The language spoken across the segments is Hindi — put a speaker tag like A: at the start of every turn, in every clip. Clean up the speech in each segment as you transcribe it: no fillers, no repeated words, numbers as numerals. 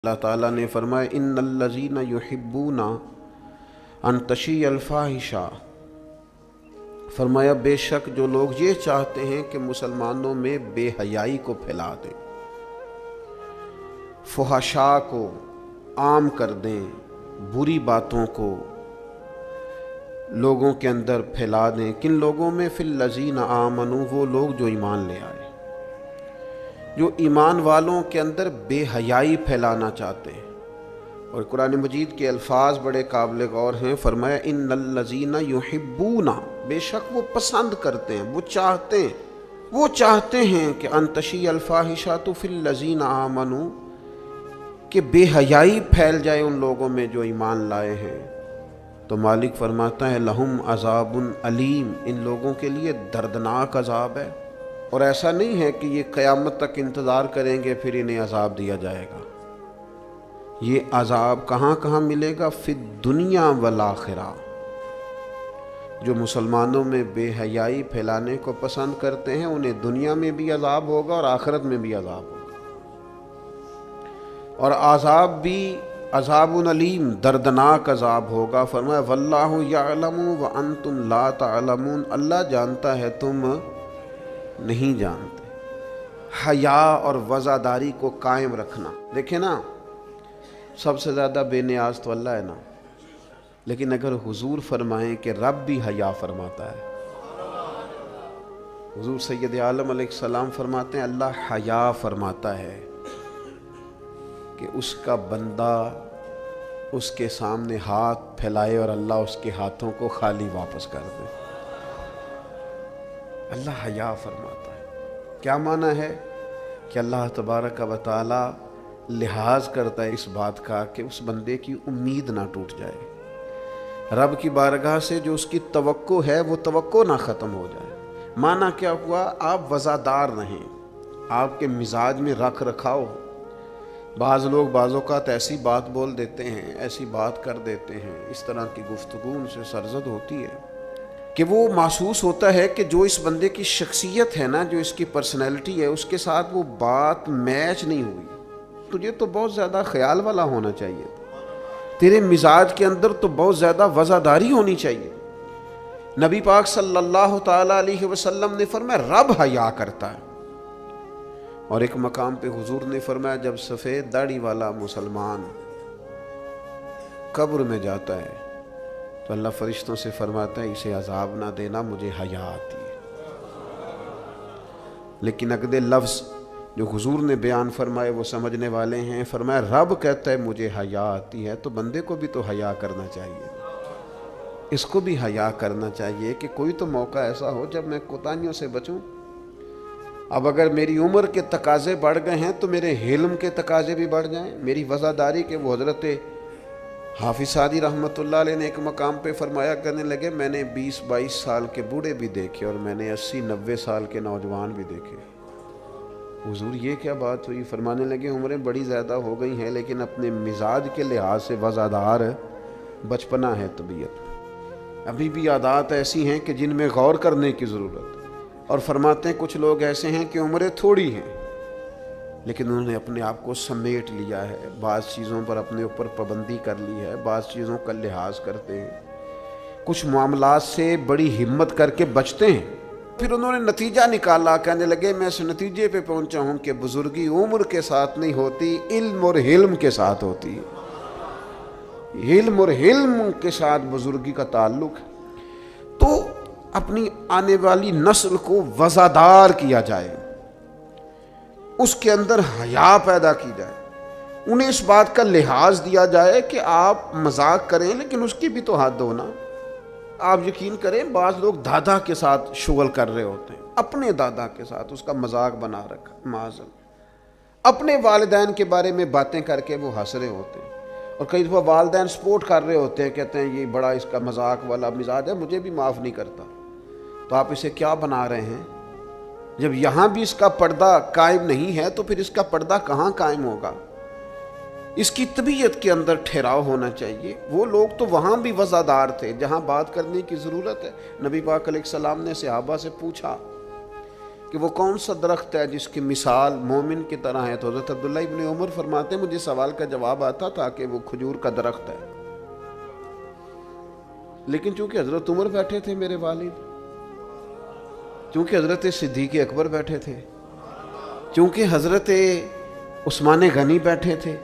A: अल्लाह ताला ने फरमाया इन्नल्लज़ीना युहिब्बूना अन तशीअल फ़ाहिशा, फरमाया बेशक जो लोग ये चाहते हैं कि मुसलमानों में बेहयाई को फैला दें, फ़ुहशा को आम कर दें, बुरी बातों को लोगों के अंदर फैला दें। किन लोगों में? फिल्लज़ीना आमनू, वो लोग जो ईमान ले आए, जो ईमान वालों के अंदर बेहयाई फैलाना चाहते हैं। और कुरान मजीद के अल्फाज बड़े काबिल गौर हैं। फरमाया इन्नल्लज़ीना युहिब्बूना, बेशक वो पसंद करते हैं, वो चाहते हैं कि अंतशी अल्फ़ाहिशातु फिल्लज़ीना आमनू, कि बेहयाई फैल जाए उन लोगों में जो ईमान लाए हैं। तो मालिक फरमाता है लहुम अज़ाबुन अलीम, इन लोगों के लिए दर्दनाक अज़ाब है। और ऐसा नहीं है कि ये क़यामत तक इंतज़ार करेंगे फिर इन्हें अज़ाब दिया जाएगा। ये अज़ाब कहाँ कहाँ मिलेगा? फिद दुनिया वल आखिरा। जो मुसलमानों में बेहयाई फैलाने को पसंद करते हैं उन्हें दुनिया में भी अज़ाब होगा और आखिरत में भी अज़ाब होगा। और अज़ाब भी अज़ाबुन अलीम, दर्दनाक अज़ाब होगा। फरमाया वल्लाहु यअलमु व अंतुम ला तअलमून, अल्लाह जानता है तुम नहीं जानते। हया और वज़ादारी को कायम रखना। देखे ना, सबसे ज़्यादा बेनियाज तो अल्लाह है ना, लेकिन अगर हुजूर फरमाएं कि रब भी हया फरमाता है। हुजूर सैयद आलम अलैहिस्सलाम फरमाते हैं अल्लाह हया फरमाता है कि उसका बंदा उसके सामने हाथ फैलाए और अल्लाह उसके हाथों को खाली वापस कर दे। अल्लाह हया फरमाता है। क्या माना है? कि अल्लाह तबारक व तआला लिहाज करता है इस बात का कि उस बंदे की उम्मीद ना टूट जाए। रब की बारगाह से जो उसकी तवक्को है वो तवक्को ना ख़त्म हो जाए। माना क्या हुआ? आप वज़ादार रहें, आपके मिजाज में रख रखाव। बाज़ लोग बाज़ोकात ऐसी बात बोल देते हैं, ऐसी बात कर देते हैं, इस तरह की गुफ्तगू उनसे सरजद होती है कि वो महसूस होता है कि जो इस बंदे की शख्सियत है ना, जो इसकी पर्सनैलिटी है, उसके साथ वो बात मैच नहीं हुई। तुझे तो बहुत ज़्यादा ख्याल वाला होना चाहिए, तेरे मिजाज के अंदर तो बहुत ज़्यादा वज़ादारी होनी चाहिए। नबी पाक सल्लल्लाहु ताला अलैहि वसल्लम ने फरमाया रब हया करता है। और एक मकाम पे हुजूर ने फरमाया जब सफ़ेद दाढ़ी वाला मुसलमान कब्र में जाता है तो अल्लाह फरिश्तों से फरमाता है इसे अजाब ना देना, मुझे हया आती है। लेकिन अगले लफ्ज़ जो हुजूर ने बयान फरमाए वो समझने वाले हैं। फरमाया रब कहता है मुझे हया आती है, तो बंदे को भी तो हया करना चाहिए, इसको भी हया करना चाहिए कि कोई तो मौका ऐसा हो जब मैं कोताहियों से बचूं। अब अगर मेरी उम्र के तकाजे बढ़ गए हैं तो मेरे हिल्म के तकाजे भी बढ़ जाएं, मेरी वज़ादारी के। वो हज़रत हाफिज़ सादी रहमतुल्लाह अलैह ने एक मकाम पे फरमाया करने लगे मैंने 20-22 साल के बूढ़े भी देखे और मैंने 80-90 साल के नौजवान भी देखे। हुजूर ये क्या बात हुई? फरमाने लगे उम्रें बड़ी ज़्यादा हो गई हैं लेकिन अपने मिजाज के लिहाज से वज़ादार बचपना है तबीयत। अभी भी आदात ऐसी हैं कि जिनमें गौर करने की ज़रूरत। और फरमाते हैं कुछ लोग ऐसे हैं कि उम्रें थोड़ी हैं लेकिन उन्होंने अपने आप को समेट लिया है, बाज़ चीज़ों पर अपने ऊपर पाबंदी कर ली है, बाज़ चीज़ों का लिहाज करते हैं, कुछ मामलात से बड़ी हिम्मत करके बचते हैं। फिर उन्होंने नतीजा निकाला, कहने लगे मैं इस नतीजे पे पहुंचा हूं कि बुजुर्गी उम्र के साथ नहीं होती, इल्म और हिल्म के साथ होती है। इल्म और हिल्म के साथ बुजुर्गी का ताल्लुक है। तो अपनी आने वाली नस्ल को वज़ादार किया जाए, उसके अंदर हया पैदा की जाए, उन्हें इस बात का लिहाज दिया जाए कि आप मजाक करें लेकिन उसकी भी तो हद हो ना। आप यकीन करें बाज़ लोग दादा के साथ शुगल कर रहे होते हैं, अपने दादा के साथ उसका मजाक बना रखा, माज़ल अपने वालिदैन के बारे में बातें करके वो हंस रहे होते हैं। और कई दफ़ा वालिदैन सपोर्ट कर रहे होते हैं, कहते हैं ये बड़ा इसका मजाक वाला मिजाज है, मुझे भी माफ़ नहीं करता। तो आप इसे क्या बना रहे हैं? जब यहाँ भी इसका पर्दा कायम नहीं है तो फिर इसका पर्दा कहाँ कायम होगा? इसकी तबीयत के अंदर ठहराव होना चाहिए। वो लोग तो वहाँ भी वज़ादार थे जहाँ बात करने की ज़रूरत है। नबी पाक अलैहिस्सलाम ने सहाबा से पूछा, कि वो कौन सा दरख्त है जिसकी मिसाल मोमिन की तरह है। तो हज़रत अब्दुल्लाह इब्न उमर फरमाते हैं मुझे सवाल का जवाब आता था कि वो खजूर का दरख्त है, लेकिन चूंकि हज़रत उमर बैठे थे मेरे वालिद, चूंकि हज़रत सिद्दीक़ अकबर बैठे थे, चूंकि हज़रत उस्मान गनी बैठे थे,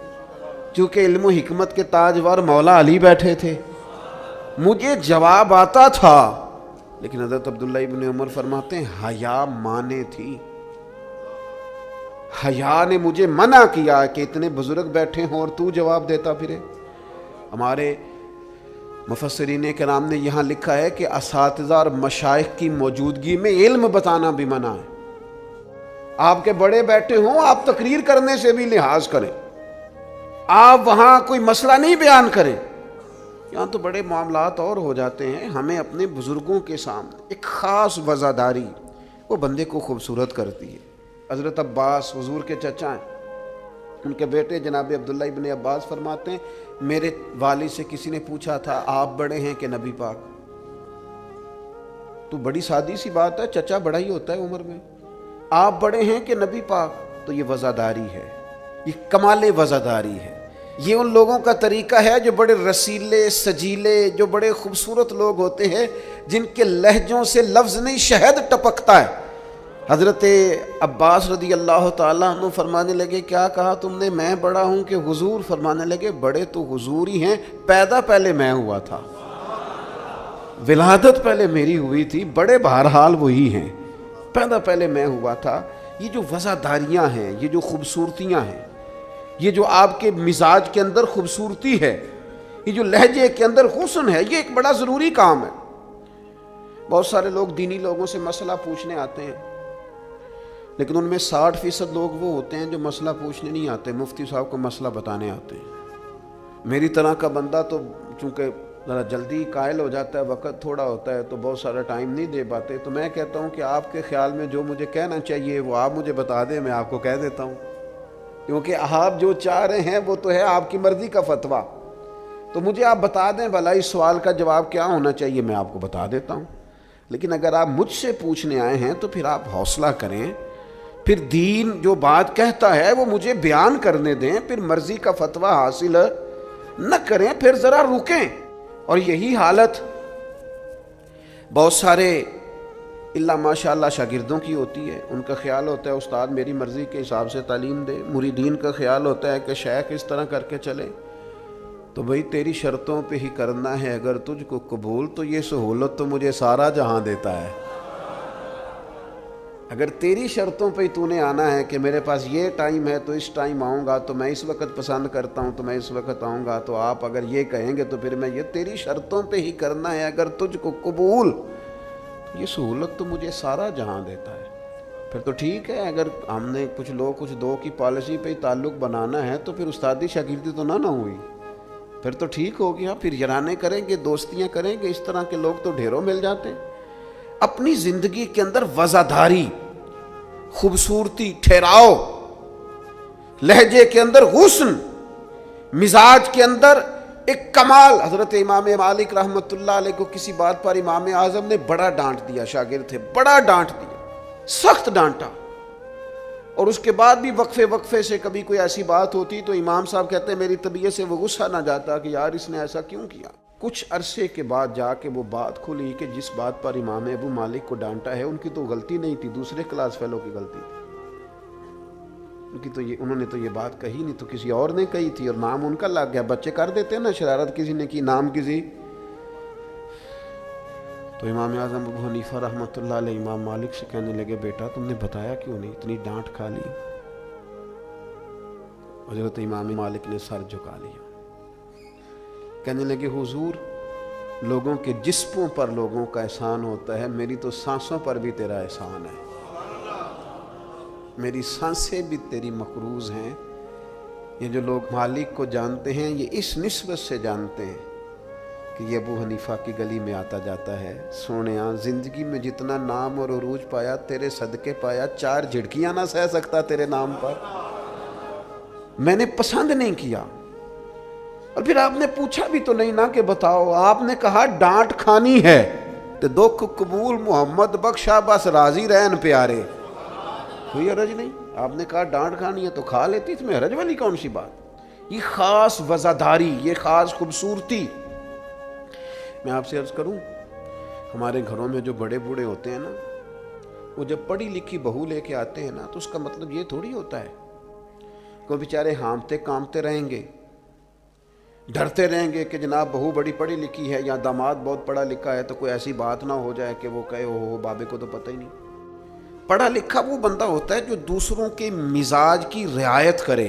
A: चूंकि इल्म हिकमत के ताजवर मौला अली बैठे थे, मुझे जवाब आता था। लेकिन हज़रत अब्दुल्लाह इब्न उमर फरमाते हैं हया माने थी, हया ने मुझे मना किया कि इतने बुजुर्ग बैठे हों और तू जवाब देता फिरे। हमारे मुफस्सिरीन कराम ने यहाँ लिखा है कि असातिज़ा और मशाइख की मौजूदगी में इल्म बताना भी मना है। आपके बड़े बैठे हों, आप तकरीर करने से भी लिहाज करें, आप वहाँ कोई मसला नहीं बयान करें। यहाँ तो बड़े मामलात और हो जाते हैं। हमें अपने बुजुर्गों के सामने एक ख़ास वज़ादारी वो बंदे को खूबसूरत करती है। हज़रत अब्बास हुजूर के चचा हैं, उनके बेटे जनाब अब्दुल्लाह इब्न अब्बास फरमाते हैं मेरे वालिद से किसी ने पूछा था आप बड़े हैं कि नबी पाक? तो बड़ी सादी सी बात है, चचा बड़ा ही होता है उम्र में, आप बड़े हैं कि नबी पाक? तो ये वज़ादारी है, ये कमाले वज़ादारी है। ये उन लोगों का तरीका है जो बड़े रसीले सजीले, जो बड़े खूबसूरत लोग होते हैं, जिनके लहजों से लफ्ज़ नहीं शहद टपकता है। हज़रत अब्बास रदी अल्लाह ताला अन्हु फरमाने लगे क्या कहा तुमने, मैं बड़ा हूँ कि हुजूर? फरमाने लगे बड़े तो हुजूर ही हैं, पैदा पहले मैं हुआ था, विलादत पहले मेरी हुई थी, बड़े बहरहाल वही हैं, पैदा पहले मैं हुआ था। ये जो वज़ादारियाँ हैं, ये जो खूबसूरतियाँ हैं, ये जो आपके मिजाज के अंदर खूबसूरती है, ये जो लहजे के अंदर हुस्न है, ये एक बड़ा ज़रूरी काम है। बहुत सारे लोग दीनी लोगों से मसला पूछने आते हैं, लेकिन उनमें 60% लोग वो होते हैं जो मसला पूछने नहीं आते, मुफ्ती साहब को मसला बताने आते हैं। मेरी तरह का बंदा तो चूँकि ज़रा जल्दी कायल हो जाता है, वक्त थोड़ा होता है, तो बहुत सारा टाइम नहीं दे पाते। तो मैं कहता हूँ कि आपके ख्याल में जो मुझे कहना चाहिए वो आप मुझे बता दें, मैं आपको कह देता हूँ, क्योंकि आप जो चाह रहे हैं वो तो है आपकी मर्ज़ी का फतवा। तो मुझे आप बता दें भला इस सवाल का जवाब क्या होना चाहिए, मैं आपको बता देता हूँ। लेकिन अगर आप मुझसे पूछने आए हैं तो फिर आप हौसला करें, फिर दीन जो बात कहता है वो मुझे बयान करने दें, फिर मर्ज़ी का फतवा हासिल न करें, फिर ज़रा रुकें। और यही हालत बहुत सारे इल्ला माशाअल्लाह शागिर्दों की होती है। उनका ख्याल होता है उस्ताद मेरी मर्ज़ी के हिसाब से तालीम दे, मुरीदीन का ख्याल होता है कि शेख इस तरह करके चले। तो भाई तेरी शर्तों पे ही करना है, अगर तुझको कबूल तो ये सहूलत तो मुझे सारा जहां देता है। अगर तेरी शर्तों पे ही तूने आना है कि मेरे पास ये टाइम है तो इस टाइम आऊँगा, तो मैं इस वक्त पसंद करता हूँ तो मैं इस वक्त आऊँगा, तो आप अगर ये कहेंगे तो फिर मैं ये तेरी शर्तों पे ही करना है, अगर तुझको कबूल तो ये सहूलत तो मुझे सारा जहां देता है। फिर तो ठीक है, अगर हमने कुछ लोग कुछ दो की पॉलिसी पे ही ताल्लुक़ बनाना है तो फिर उस्तादी शागिर्दी तो ना हुई, फिर तो ठीक हो गया, फिर याराने करेंगे, दोस्तियाँ करेंगे। इस तरह के लोग तो ढेरों मिल जाते हैं। अपनी ज़िंदगी के अंदर वज़ादारी, खूबसूरती, ठहराव, लहजे के अंदर हुस्न, मिजाज के अंदर एक कमाल। हज़रत इमाम मालिक रहमतुल्लाह अलैह को किसी बात पर इमाम आज़म ने बड़ा डांट दिया, शागिर्द थे, बड़ा डांट दिया, सख्त डांटा। और उसके बाद भी वक्फे वक्फे से कभी कोई ऐसी बात होती तो इमाम साहब कहते हैं मेरी तबीयत से वो गुस्सा ना जाता कि यार इसने ऐसा क्यों किया। कुछ अरसे के बाद जाके वो बात खुली कि जिस बात पर इमाम अबू मालिक को डांटा है उनकी तो गलती नहीं थी, दूसरे क्लास फेलो की गलती थी। उनकी तो ये, उन्होंने तो ये बात कही नहीं, तो किसी और ने कही थी और नाम उनका लग गया। बच्चे कर देते हैं ना शरारत, किसी ने की नाम किसी। तो इमाम आज़म अबू हनीफा रहमतुल्लाह अलैह इमाम मालिक से कहने लगे बेटा तुमने बताया क्यों नहीं, इतनी डांट खा ली। हज़रत इमाम मालिक ने सर झुका लिया, कहने लगे हुजूर लोगों के जिस्मों पर लोगों का एहसान होता है, मेरी तो सांसों पर भी तेरा एहसान है, मेरी सांसें भी तेरी मकरूज हैं। ये जो लोग मालिक को जानते हैं ये इस निस्बत से जानते हैं कि ये अबू हनीफा की गली में आता जाता है। सोनिया ज़िंदगी में जितना नाम और उरूज पाया तेरे सदके पाया, 4 झिड़कियाँ ना सह सकता तेरे नाम पर, मैंने पसंद नहीं किया। और फिर आपने पूछा भी तो नहीं ना कि बताओ, आपने कहा डांट खानी है तो दुख कबूल मोहम्मद बख्शा बस राजी रहन प्यारे। कोई हरज नहीं। आपने कहा डांट खानी है तो खा लेती, इसमें हरज वाली कौन सी बात। ये खास वज़ादारी, ये खास खूबसूरती। मैं आपसे अर्ज करूं, हमारे घरों में जो बड़े बूढ़े होते हैं ना, वो जब पढ़ी लिखी बहू लेके आते हैं ना, तो उसका मतलब ये थोड़ी होता है कि बेचारे हामते कामते रहेंगे, डरते रहेंगे कि जनाब बहू बड़ी पढ़ी लिखी है या दामाद बहुत पढ़ा लिखा है तो कोई ऐसी बात ना हो जाए कि वो कहे हो बाबे को तो पता ही नहीं। पढ़ा लिखा वो बंदा होता है जो दूसरों के मिजाज की रियायत करे,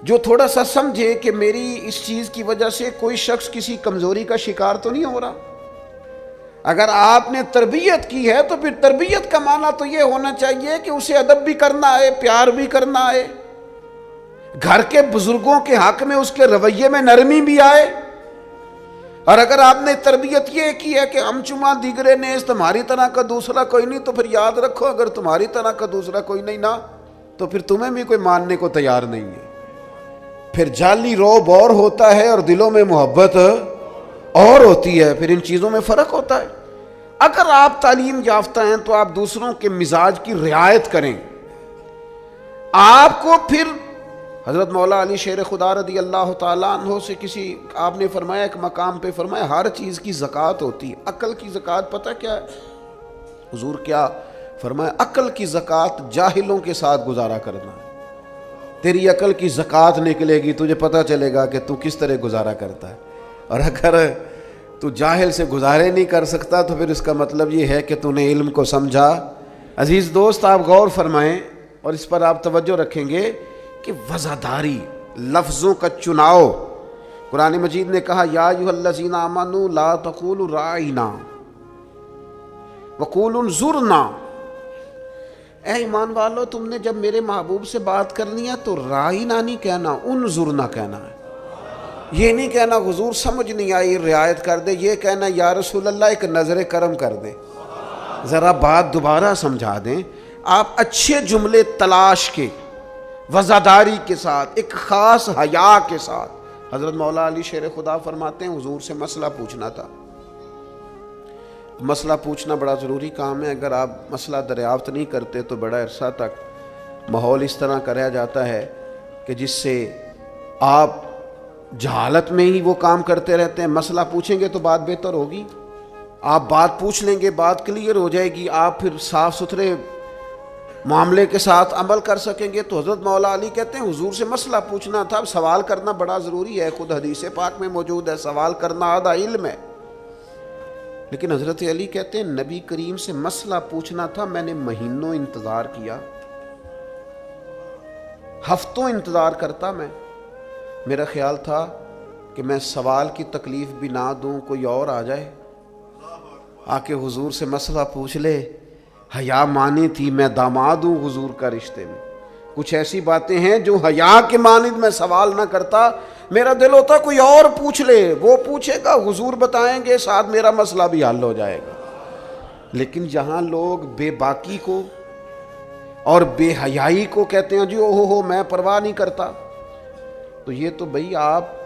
A: जो थोड़ा सा समझे कि मेरी इस चीज की वजह से कोई शख्स किसी कमजोरी का शिकार तो नहीं हो रहा। अगर आपने तरबियत की है तो फिर तरबियत का माना तो ये होना चाहिए कि उसे अदब भी करना आए, प्यार भी करना आए, घर के बुजुर्गों के हक में उसके रवैये में नरमी भी आए। और अगर आपने तरबियत ये की है कि हम चुमा दिगरे ने तुम्हारी तरह का दूसरा कोई नहीं, तो फिर याद रखो अगर तुम्हारी तरह का दूसरा कोई नहीं ना, तो फिर तुम्हें भी कोई मानने को तैयार नहीं है। फिर जाली रौब और होता है और दिलों में मोहब्बत और होती है। फिर इन चीजों में फर्क होता है। अगर आप तालीम याफ्ता हैं तो आप दूसरों के मिजाज की रियायत करें। आपको फिर हजरत मौला अली शेर खुदा रदी अल्लाह ताला अन्हो से किसी आपने फरमाया एक मकाम पे फरमाया हर चीज की ज़कात होती है। अक्ल की ज़कात पता क्या है हुजूर? क्या फरमाया? अक्ल की ज़कात जाहिलों के साथ गुजारा करना है। तेरी अकल की ज़कात निकलेगी, तुझे पता चलेगा कि तू किस तरह गुजारा करता है। और अगर तू जाहिल से गुजारे नहीं कर सकता तो फिर इसका मतलब ये है कि तूने इल्म को समझा। अजीज़ दोस्त, आप गौर फरमाएं और इस पर आप तवज्जो रखेंगे कि वज़ादारी, लफ्ज़ों का चुनाव। कुरान मजीद ने कहा या अय्युहल्लज़ीना आमनू ला तक़ूलू राइना वक़ूलू ज़ुरना। ऐ ईमान वालो, तुमने जब मेरे महबूब से बात करनी है तो राइना नहीं कहना, उनजुरना कहना है। ये नहीं कहना हुजूर समझ नहीं आई रियायत कर दे, ये कहना या रसूल अल्लाह एक नज़र करम कर दे, ज़रा बात दोबारा समझा दें। आप अच्छे जुमले तलाश के वज़ादारी के साथ, एक ख़ास हया के साथ। हज़रत मौला अली शेर खुदा फरमाते हैं हुजूर से मसला पूछना था। मसला पूछना बड़ा ज़रूरी काम है। अगर आप मसला दरियाफ्त नहीं करते तो बड़ा अरसा तक माहौल इस तरह का रह जाता है कि जिससे आप जहालत में ही वो काम करते रहते हैं। मसला पूछेंगे तो बात बेहतर होगी, आप बात पूछ लेंगे, बात क्लियर हो जाएगी, आप फिर साफ़ सुथरे मामले के साथ अमल कर सकेंगे। तो हज़रत मौला अली कहते हैं हुजूर से मसला पूछना था। अब सवाल करना बड़ा ज़रूरी है, खुद हदीस पाक में मौजूद है, सवाल करना आधा इल्म है। लेकिन हज़रत अली कहते हैं नबी करीम से मसला पूछना था, मैंने महीनों इंतज़ार किया, हफ्तों इंतज़ार करता मैं। मेरा ख्याल था कि मैं सवाल की तकलीफ़ भी ना दूँ, कोई और आ जाए आके हुजूर से मसला पूछ ले। हया मानी थी मैं दामाद हूँ हुजूर का रिश्ते में। कुछ ऐसी बातें हैं जो हया के मानिद मैं सवाल ना करता। मेरा दिल होता कोई और पूछ ले, वो पूछेगा, हुजूर बताएंगे, साथ मेरा मसला भी हल हो जाएगा। लेकिन जहाँ लोग बेबाकी को और बेहयाई को कहते हैं जी ओहो हो मैं परवाह नहीं करता, तो ये तो भाई आप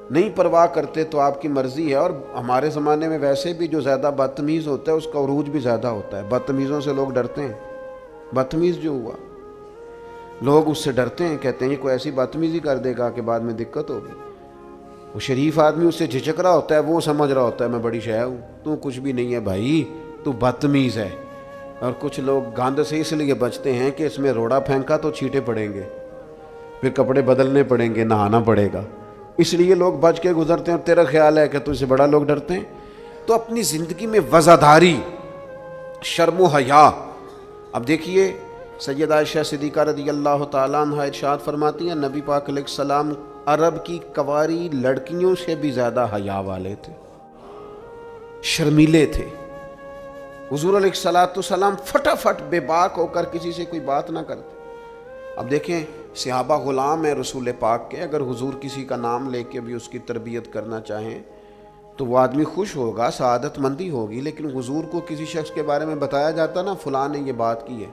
A: नहीं परवाह करते तो आपकी मर्जी है। और हमारे ज़माने में वैसे भी जो ज़्यादा बदतमीज़ होता है उसका उरूज भी ज़्यादा होता है। बदतमीज़ों से लोग डरते हैं। बदतमीज़ जो हुआ लोग उससे डरते हैं, कहते हैं ये कोई ऐसी बदतमीज़ी कर देगा कि बाद में दिक्कत होगी। वो शरीफ आदमी उससे झिझक रहा होता है, वो समझ रहा होता है मैं बड़ी शय हूँ, तू कुछ भी नहीं है भाई, तू बदतमीज़ है। और कुछ लोग गंद से इसलिए बचते हैं कि इसमें रोड़ा फेंका तो छींटे पड़ेंगे, फिर कपड़े बदलने पड़ेंगे, नहाना पड़ेगा, इसलिए लोग बच के गुजरते हैं। और तेरा ख्याल है कि तुझसे बड़ा लोग डरते हैं। तो अपनी ज़िंदगी में वज़ादारी, शर्म हया। अब देखिए सैयदा आयशा सिद्दीक़ा रज़ी अल्लाह ताला अन्हा इरशाद फरमाती हैं नबी पाक अलैहिस्सलाम अरब की कवारी लड़कियों से भी ज़्यादा हया वाले थे, शर्मीले थे। हुज़ूर अलैहिस्सलाम फटाफट बेबाक होकर किसी से कोई बात ना करते। अब देखें सहाबा ग़ुलाम है रसूल पाक के, अगर हुजूर किसी का नाम लेके भी उसकी तरबियत करना चाहें तो वो आदमी खुश होगा, सआदतमंदी होगी। लेकिन हुजूर को किसी शख्स के बारे में बताया जाता ना फ़लाँ ने ये बात की है,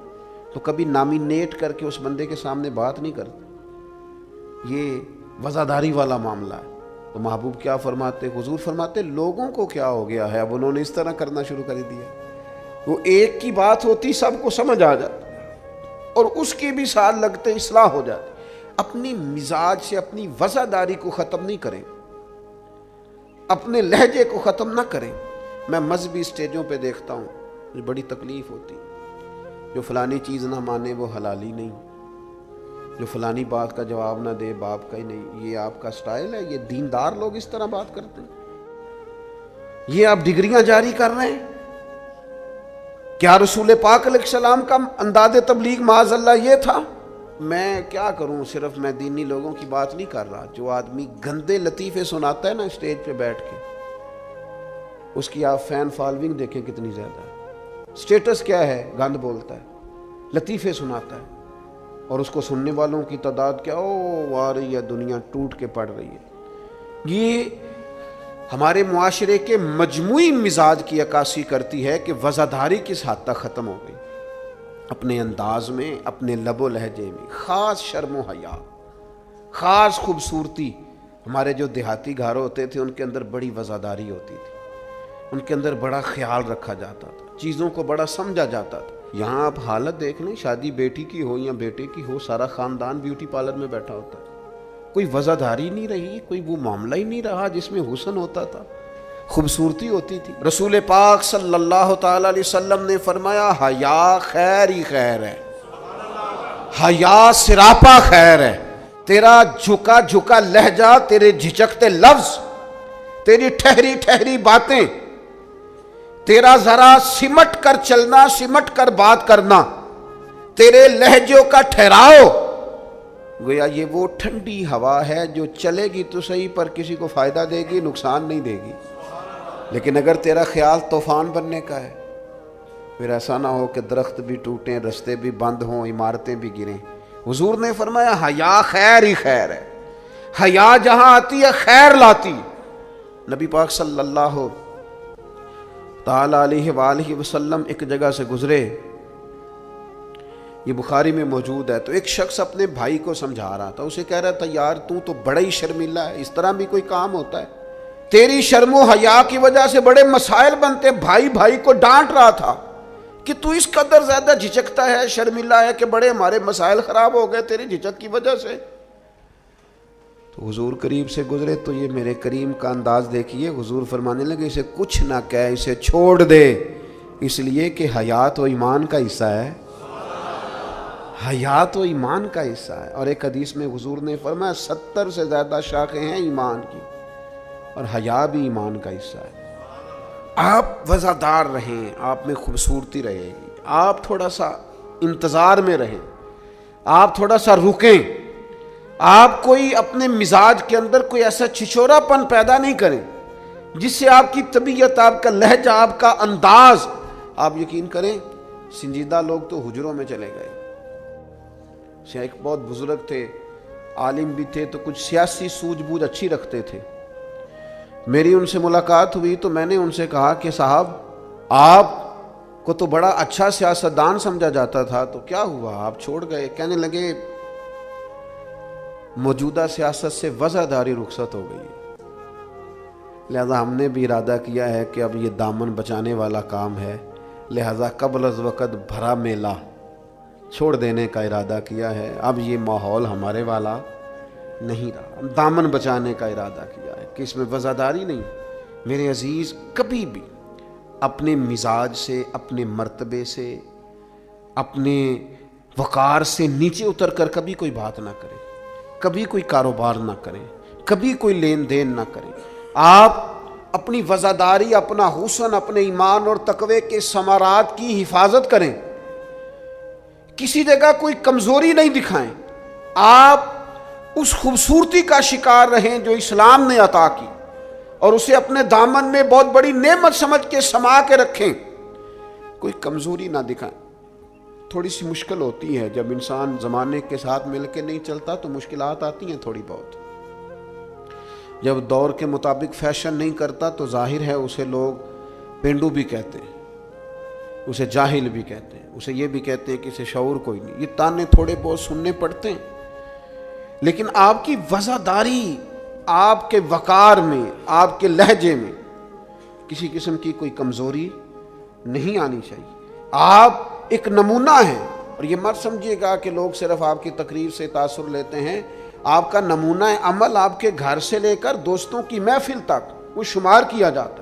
A: तो कभी नामिनेट करके उस बंदे के सामने बात नहीं करते। ये वज़ादारी वाला मामला है। तो महबूब क्या फरमाते, हुजूर फरमाते लोगों को क्या हो गया है, अब उन्होंने इस तरह करना शुरू कर दिया। वो एक की बात होती सबको समझ आ जाती और उसके भी साथ लगते इस्लाह हो जाती। अपनी मिजाज से अपनी वज़ादारी को ख़त्म नहीं करें, अपने लहजे को ख़त्म ना करें। मैं मजहबी स्टेजों पे देखता हूँ, मुझे बड़ी तकलीफ होती। जो फलानी चीज़ ना माने वो हलाली नहीं, जो फलानी बात का जवाब ना दे बाप का ही नहीं। ये आपका स्टाइल है? ये दीनदार लोग इस तरह बात करते हैं? ये आप डिग्रियां जारी कर रहे हैं? क्या रसूल पाक अलैहिस्सलाम का अंदाज़े तबलीग माज़अल्लाह ये था? मैं क्या करूं, सिर्फ मैं दीनी लोगों की बात नहीं कर रहा। जो आदमी गंदे लतीफ़े सुनाता है ना स्टेज पे बैठ के, उसकी आप फैन फॉलोइंग देखें कितनी ज़्यादा है। स्टेटस क्या है? गंद बोलता है, लतीफ़े सुनाता है, और उसको सुनने वालों की तादाद क्या ओ आ रही है, दुनिया टूट के पड़ रही है। ये हमारे मुआशरे के मजमूई मिजाज की अक्कासी करती है कि वज़ादारी किस हद तक ख़त्म हो गई। अपने अंदाज में, अपने लबो लहजे में ख़ास शर्म हया, ख़ास खूबसूरती। हमारे जो देहाती घर होते थे उनके अंदर बड़ी वज़ादारी होती थी, उनके अंदर बड़ा ख्याल रखा जाता था, चीज़ों को बड़ा समझा जाता था। यहाँ आप हालत देख लें, शादी बेटी की हो या बेटे की हो, सारा ख़ानदान ब्यूटी पार्लर में बैठा होता है। कोई वज़ादारी नहीं रही, कोई वो मामला ही नहीं रहा जिसमें हुस्न होता था, खूबसूरती होती थी। रसूल पाक सल्लल्लाहु ताला अलैहि वसल्लम ने फरमाया, हया खैर ही खैर है, हया सिरापा खैर है। तेरा झुका झुका लहजा, तेरे झिझकते लफ्ज, तेरी ठहरी ठहरी बातें, तेरा जरा सिमट कर चलना, सिमट कर बात करना, तेरे लहजों का ठहराव, गोया ये वो ठंडी हवा है जो चलेगी तो सही पर किसी को फायदा देगी, नुकसान नहीं देगी। लेकिन अगर तेरा ख्याल तूफान बनने का है, फिर ऐसा ना हो कि दरख्त भी टूटें, रास्ते भी बंद हों, इमारतें भी गिरें। हुजूर ने फरमाया, हया खैर ही खैर है। हया जहां आती है खैर लाती। नबी पाक सल्लल्लाहु ताला अलैहि वसल्लम एक जगह से गुजरे, ये बुखारी में मौजूद है। तो एक शख्स अपने भाई को समझा रहा था, उसे कह रहा था, यार तू तो बड़ा ही शर्मिला है, इस तरह भी कोई काम होता है? तेरी शर्मो हया की वजह से बड़े मसाइल बनते। भाई भाई को डांट रहा था कि तू इस कदर ज्यादा झिझकता है, शर्मिला है कि बड़े हमारे मसाइल खराब हो गए तेरी झिझक की वजह से। तो हुजूर करीब से गुजरे तो ये मेरे करीम का अंदाज देखिए, हुजूर फरमाने लगे, इसे कुछ ना कह, इसे छोड़ दे, इसलिए कि हया तो ईमान का हिस्सा है। हया तो ईमान का हिस्सा है। और एक हदीस में हुजूर ने फरमाया, 70 से ज्यादा शाखें हैं ईमान की, और हया भी ईमान का हिस्सा है। आप वज़ादार रहें, आप में खूबसूरती रहेगी। आप थोड़ा सा इंतज़ार में रहें, आप थोड़ा सा रुकें। आप कोई अपने मिजाज के अंदर कोई ऐसा छिछोरापन पैदा नहीं करें जिससे आपकी तबीयत, आपका लहजा, आपका अंदाज, आप यकीन करें संजीदा लोग तो हुजरों में चले गए। एक बहुत बुजुर्ग थे, आलिम भी थे, तो कुछ सियासी सूझबूझ अच्छी रखते थे। मेरी उनसे मुलाकात हुई तो मैंने उनसे कहा कि साहब आपको तो बड़ा अच्छा सियासतदान समझा जाता था, तो क्या हुआ आप छोड़ गए? कहने लगे, मौजूदा सियासत से वज़ादारी रुखसत हो गई है, लिहाजा हमने भी इरादा किया है कि अब ये दामन बचाने वाला काम है, लिहाजा कब्ल अज़ वक़्त भरा मेला छोड़ देने का इरादा किया है। अब ये माहौल हमारे वाला नहीं रहा, दामन बचाने का इरादा किया है कि इसमें वज़ादारी नहीं। मेरे अजीज़, कभी भी अपने मिजाज से, अपने मर्तबे से, अपने वक़ार से नीचे उतर कर कभी कोई बात ना करें, कभी कोई कारोबार ना करें, कभी कोई लेन देन ना करें। आप अपनी वज़ादारी, अपना हुस्न, अपने ईमान और तकवे के समारात की हिफाजत करें, किसी जगह कोई कमज़ोरी नहीं दिखाएं। आप उस खूबसूरती का शिकार रहें जो इस्लाम ने अता की, और उसे अपने दामन में बहुत बड़ी नेमत समझ के समा के रखें, कोई कमज़ोरी ना दिखाएं। थोड़ी सी मुश्किल होती है जब इंसान ज़माने के साथ मिल के नहीं चलता, तो मुश्किलात आती हैं थोड़ी बहुत। जब दौर के मुताबिक फैशन नहीं करता तो जाहिर है उसे लोग पेंडू भी कहते हैं, उसे जाहिल भी कहते हैं, उसे ये भी कहते हैं कि इसे शऊर कोई नहीं। ये ताने थोड़े बहुत सुनने पड़ते हैं, लेकिन आपकी वज़ादारी, आपके वक़ार में, आपके लहजे में किसी किस्म की कोई कमज़ोरी नहीं आनी चाहिए। आप एक नमूना हैं, और ये मत समझिएगा कि लोग सिर्फ आपकी तकरीर से तासुर लेते हैं। आपका नमूना अमल आपके घर से लेकर दोस्तों की महफिल तक वो शुमार किया जाता है।